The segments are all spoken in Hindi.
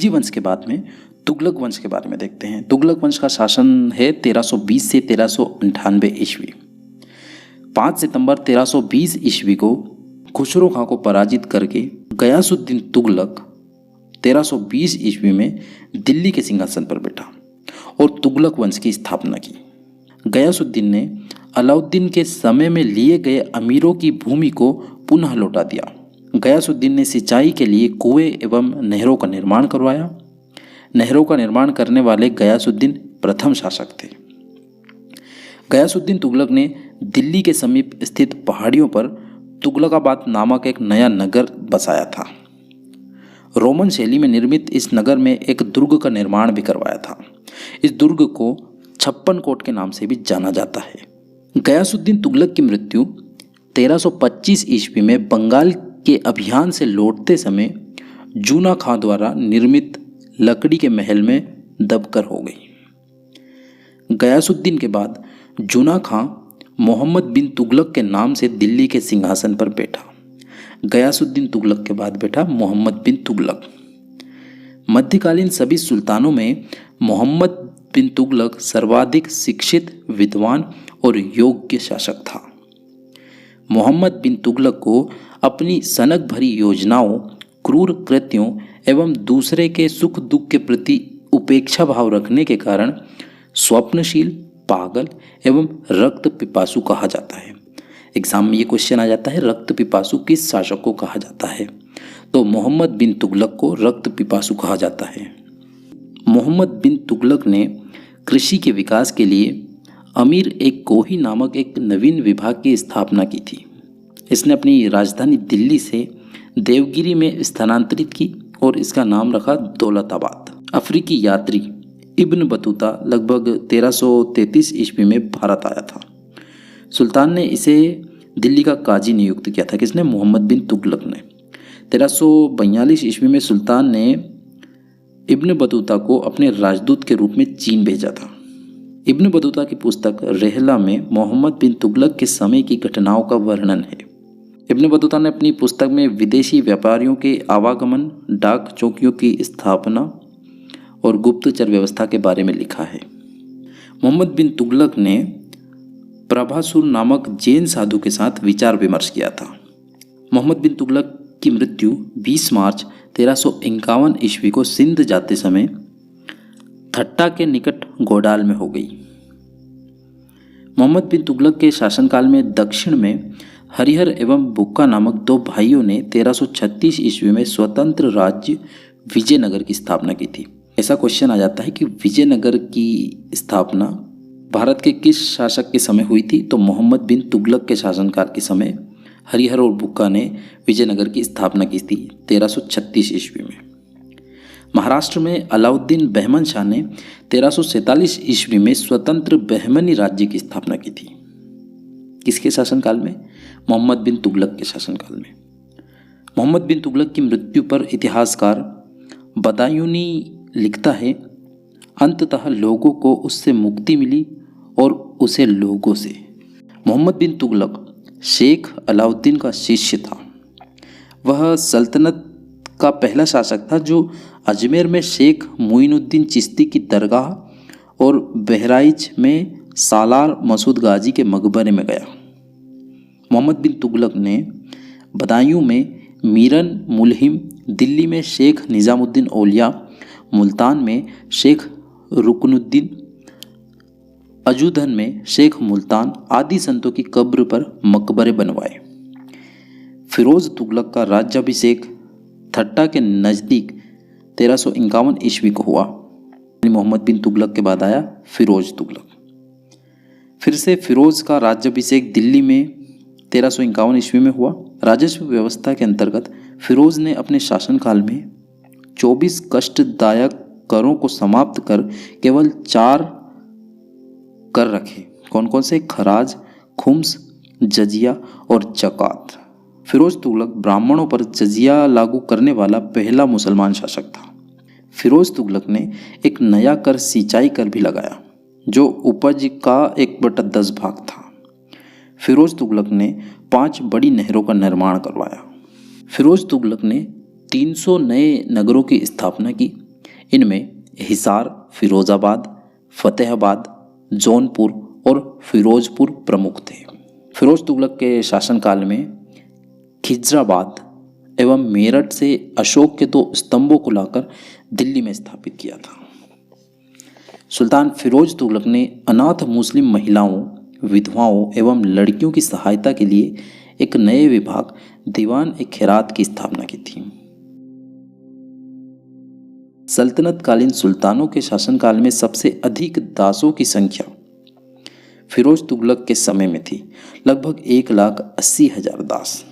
खिलजी वंश के बाद में तुगलक वंश के बारे में देखते हैं। तुगलक वंश का शासन है 1320 से 1398 ईस्वी। 5 सितंबर 1320 ईस्वी को खुसरो खां को पराजित करके गयासुद्दीन तुगलक 1320 ईस्वी में दिल्ली के सिंहासन पर बैठा और तुगलक वंश की स्थापना की। गयासुद्दीन ने अलाउद्दीन के समय में लिए गए अमीरों की भूमि को पुनः लौटा दिया। गयासुद्दीन ने सिंचाई के लिए कुएं एवं नहरों का निर्माण करवाया। नहरों का निर्माण करने वाले गयासुद्दीन प्रथम शासक थे। गयासुद्दीन तुगलक ने दिल्ली के समीप स्थित पहाड़ियों पर तुगलकाबाद नामक एक नया नगर बसाया था। रोमन शैली में निर्मित इस नगर में एक दुर्ग का निर्माण भी करवाया था। इस दुर्ग को 56 कोट के नाम से भी जाना जाता है। गयासुद्दीन तुगलक की मृत्यु 1325 ईस्वी में बंगाल के अभियान से लौटते समय जूना खां द्वारा निर्मित लकड़ी के महल में दबकर हो गई। गयासुद्दीन के बाद जूना खां मोहम्मद बिन तुगलक के नाम से दिल्ली के सिंहासन पर बैठा। गयासुद्दीन तुगलक के बाद बैठा मोहम्मद बिन तुगलक। मध्यकालीन सभी सुल्तानों में मोहम्मद बिन तुगलक सर्वाधिक शिक्षित, विद्वान और योग्य शासक था। मोहम्मद बिन तुगलक को अपनी सनक भरी योजनाओं, क्रूर कृत्यों एवं दूसरे के सुख दुख के प्रति उपेक्षा भाव रखने के कारण स्वप्नशील, पागल एवं रक्त पिपासु कहा जाता है। एग्जाम में ये क्वेश्चन आ जाता है, रक्त पिपासु किस शासक को कहा जाता है? तो मोहम्मद बिन तुगलक को रक्त पिपासु कहा जाता है। मोहम्मद बिन तुगलक ने कृषि के विकास के लिए अमीर एक कोही नामक एक नवीन विभाग की स्थापना की थी। इसने अपनी राजधानी दिल्ली से देवगिरी में स्थानांतरित की और इसका नाम रखा दौलताबाद। अफ्रीकी यात्री इब्न बतूता लगभग 1333 ईस्वी में भारत आया था। सुल्तान ने इसे दिल्ली का काजी नियुक्त किया था। किसने? मोहम्मद बिन तुगलक ने। 1342 ईस्वी में सुल्तान ने इब्न बतूता को अपने राजदूत के रूप में चीन भेजा था। इब्न बतूता की पुस्तक रहला में मोहम्मद बिन तुगलक के समय की घटनाओं का वर्णन है। इब्न बतूता ने अपनी पुस्तक में विदेशी व्यापारियों के आवागमन, डाक चौकियों की स्थापना और गुप्तचर व्यवस्था के बारे में लिखा है। मोहम्मद बिन तुगलक ने प्रभासुर नामक जैन साधु के साथ विचार विमर्श किया था। मोहम्मद बिन तुगलक की मृत्यु 20 मार्च 1351 ईस्वी को सिंध जाते समय थट्टा के निकट गोडाल में हो गई। मोहम्मद बिन तुगलक के शासनकाल में दक्षिण में हरिहर एवं बुक्का नामक दो भाइयों ने 1336 ईस्वी में स्वतंत्र राज्य विजयनगर की स्थापना की थी। ऐसा क्वेश्चन आ जाता है कि विजयनगर की स्थापना भारत के किस शासक के समय हुई थी? तो मोहम्मद बिन तुगलक के शासनकाल के समय हरिहर और बुक्का ने विजयनगर की स्थापना की थी 1336 ईस्वी में। महाराष्ट्र में अलाउद्दीन बहमन शाह ने 1347 ईस्वी में स्वतंत्र बहमनी राज्य की स्थापना की थी। किसके शासनकाल में? मोहम्मद बिन तुगलक के शासनकाल में। मोहम्मद बिन तुगलक की मृत्यु पर इतिहासकार बदायूनी लिखता है, अंततः लोगों को उससे मुक्ति मिली और उसे लोगों से। मोहम्मद बिन तुगलक शेख अलाउद्दीन का शिष्य था। वह सल्तनत का पहला शासक था जो अजमेर में शेख मुइनुद्दीन चिश्ती की दरगाह और बहराइच में सालार मसूद गाजी के मकबरे में गया। मोहम्मद बिन तुगलक ने बदायूं में मीरन मुलहिम, दिल्ली में शेख निज़ामुद्दीन औलिया, मुल्तान में शेख रुकनुद्दीन, अजूधन में शेख मुल्तान आदि संतों की कब्र पर मकबरे बनवाए। फिरोज तुगलक का राज्याभिषेक थट्टा के नज़दीक 1351 ईस्वी को हुआ। मोहम्मद बिन तुगलक के बाद आया फिरोज तुगलक। फिर से फिरोज का राज्याभिषेक दिल्ली में 1351 ईस्वी में हुआ। राजस्व व्यवस्था के अंतर्गत फिरोज ने अपने शासनकाल में 24 कष्टदायक करों को समाप्त कर केवल 4 कर रखे। कौन कौन से? खराज, खुम्स, जजिया और जकात। फिरोज तुगलक ब्राह्मणों पर जजिया लागू करने वाला पहला मुसलमान शासक था। फिरोज तुगलक ने एक नया कर सिंचाई कर भी लगाया जो उपज का 1/10 भाग था। फिरोज तुगलक ने 5 बड़ी नहरों का निर्माण करवाया। फिरोज तुगलक ने 300 नए नगरों की स्थापना की। इनमें हिसार, फिरोजाबाद, फतेहाबाद, जौनपुर और फिरोजपुर प्रमुख थे। फिरोज तुगलक के शासनकाल में खिजराबाद एवं मेरठ से अशोक के 2 स्तंभों को लाकर दिल्ली में स्थापित किया था। सुल्तान फिरोज तुगलक ने अनाथ मुस्लिम महिलाओं, विधवाओं एवं लड़कियों की सहायता के लिए एक नए विभाग दीवान-ए-खैरात की स्थापना की थी। सल्तनत कालीन सुल्तानों के शासनकाल में सबसे अधिक दासों की संख्या फिरोज तुगलक के समय में थी, लगभग 1,80,000 दास।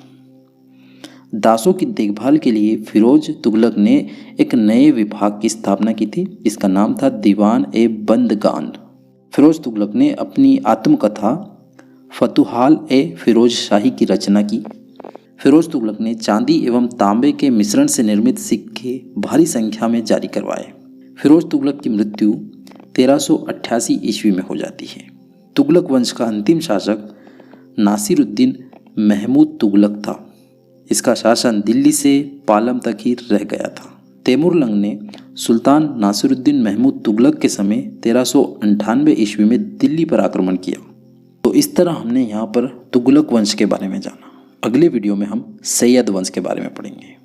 दासों की देखभाल के लिए फिरोज तुगलक ने एक नए विभाग की स्थापना की थी, जिसका नाम था दीवान-ए-बंदगान। फिरोज तुगलक ने अपनी आत्मकथा फतुहाल-ए-फिरोज शाही की रचना की। फिरोज तुगलक ने चांदी एवं तांबे के मिश्रण से निर्मित सिक्के भारी संख्या में जारी करवाए। फिरोज तुगलक की मृत्यु 1388 ईस्वी में हो जाती है। तुगलक वंश का अंतिम शासक नासिरुद्दीन महमूद तुगलक था। इसका शासन दिल्ली से पालम तक ही रह गया था। तैमूरलंग ने सुल्तान नासिरुद्दीन महमूद तुगलक के समय 1398 ईस्वी में दिल्ली पर आक्रमण किया। तो इस तरह हमने यहाँ पर तुगलक वंश के बारे में जाना। अगले वीडियो में हम सैयद वंश के बारे में पढ़ेंगे।